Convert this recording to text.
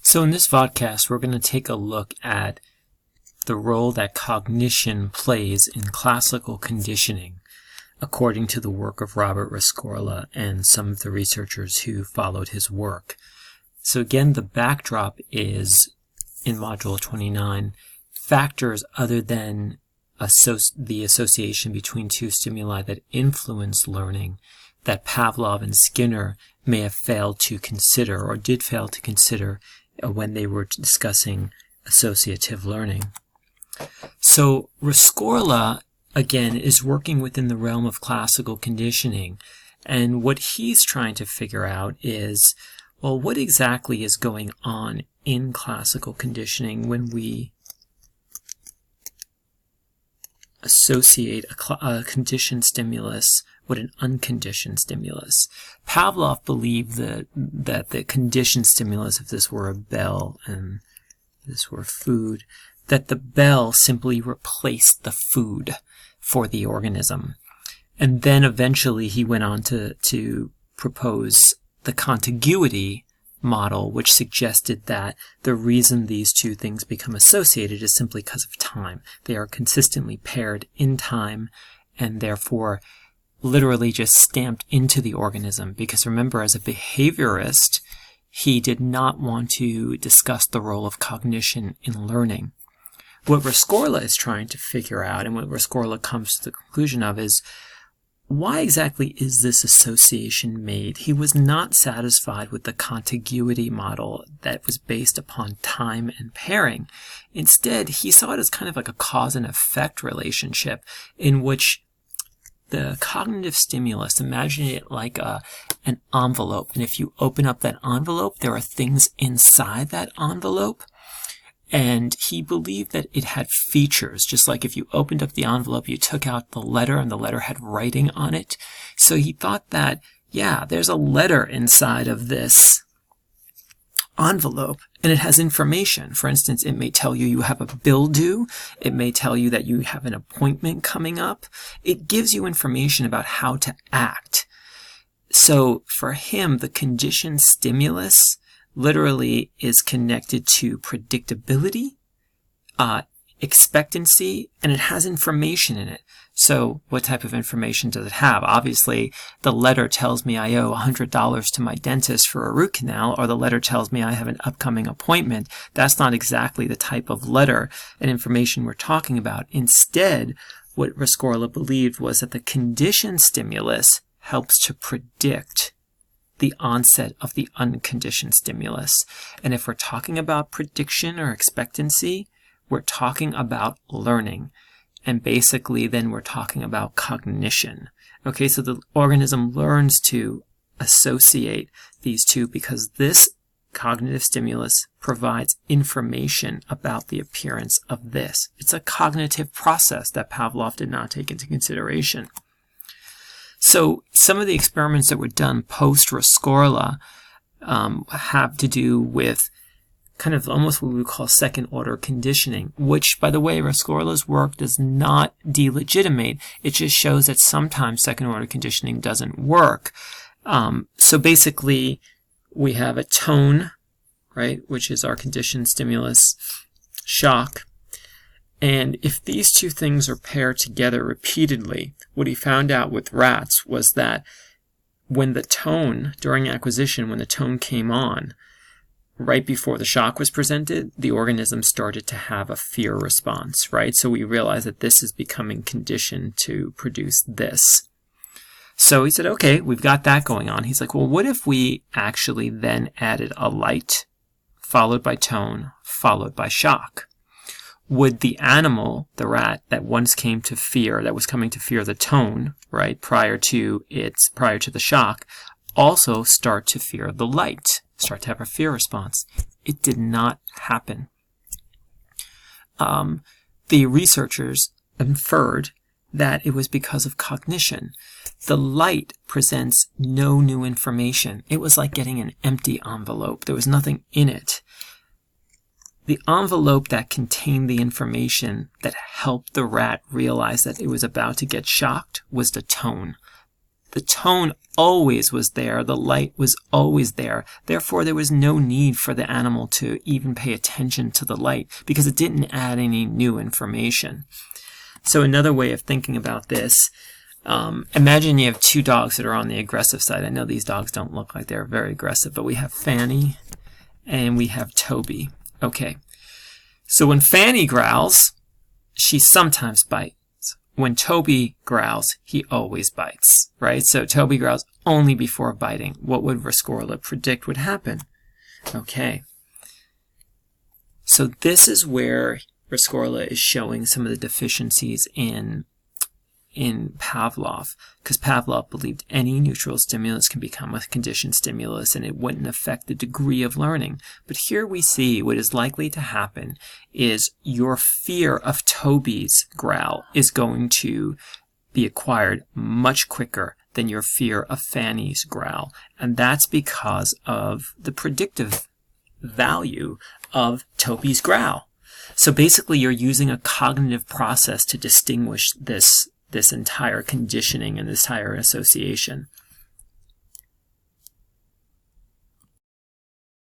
So in this vodcast, we're going to take a look at the role that cognition plays in classical conditioning, according to the work of Robert Rescorla and some of the researchers who followed his work. So again, the backdrop is, in Module 29, factors other than the association between two stimuli that influence learning that Pavlov and Skinner may have failed to consider or did fail to consider when they were discussing associative learning. So Rescorla, again, is working within the realm of classical conditioning, and what he's trying to figure out is, well, what exactly is going on in classical conditioning when we associate a conditioned stimulus with an unconditioned stimulus. Pavlov believed that the conditioned stimulus, if this were a bell and this were food, that the bell simply replaced the food for the organism. And then eventually he went on to propose the Contiguity Model, which suggested that the reason these two things become associated is simply because of time. They are consistently paired in time and therefore literally just stamped into the organism. Because remember, as a behaviorist, he did not want to discuss the role of cognition in learning. What Rescorla is trying to figure out, and what Rescorla comes to the conclusion of, is why exactly is this association made? He was not satisfied with the contiguity model that was based upon time and pairing. Instead, he saw it as kind of like a cause and effect relationship in which the cognitive stimulus, imagine it like an envelope. And if you open up that envelope, there are things inside that envelope. And he believed that it had features, just like if you opened up the envelope, you took out the letter and the letter had writing on it. So he thought that, yeah, there's a letter inside of this envelope and it has information. For instance, it may tell you have a bill due. It may tell you that you have an appointment coming up. It gives you information about how to act. So for him, the conditioned stimulus literally is connected to predictability, expectancy, and it has information in it. So what type of information does it have? Obviously, the letter tells me I owe $100 to my dentist for a root canal, or the letter tells me I have an upcoming appointment. That's not exactly the type of letter and information we're talking about. Instead, what Rescorla believed was that the conditioned stimulus helps to predict the onset of the unconditioned stimulus. And if we're talking about prediction or expectancy, we're talking about learning. And basically then we're talking about cognition. Okay, so the organism learns to associate these two because this cognitive stimulus provides information about the appearance of this. It's a cognitive process that Pavlov did not take into consideration. So some of the experiments that were done post-Rescorla have to do with kind of almost what we would call second-order conditioning, which, by the way, Rescorla's work does not delegitimate. It just shows that sometimes second-order conditioning doesn't work. So basically, we have a tone, right, which is our conditioned stimulus, shock. And if these two things are paired together repeatedly, what he found out with rats was that when the tone, during acquisition, when the tone came on, right before the shock was presented, the organism started to have a fear response, right? So we realized that this is becoming conditioned to produce this. So he said, okay, we've got that going on. He's like, well, what if we actually then added a light, followed by tone, followed by shock? Would the animal, the rat, that once came to fear, that was coming to fear the tone, right, prior to the shock, also start to fear the light, start to have a fear response? It did not happen. The researchers inferred that it was because of cognition. The light presents no new information. It was like getting an empty envelope. There was nothing in it. The envelope that contained the information that helped the rat realize that it was about to get shocked was the tone. The tone always was there. The light was always there. Therefore, there was no need for the animal to even pay attention to the light because it didn't add any new information. So another way of thinking about this, imagine you have two dogs that are on the aggressive side. I know these dogs don't look like they're very aggressive, but we have Fanny and we have Toby. Okay. So when Fanny growls, she sometimes bites. When Toby growls, he always bites, right? So Toby growls only before biting. What would Rescorla predict would happen? Okay. So this is where Rescorla is showing some of the deficiencies in Pavlov, because Pavlov believed any neutral stimulus can become a conditioned stimulus and it wouldn't affect the degree of learning. But here we see what is likely to happen is your fear of Toby's growl is going to be acquired much quicker than your fear of Fanny's growl. And that's because of the predictive value of Toby's growl. So basically you're using a cognitive process to distinguish this entire conditioning and this entire association.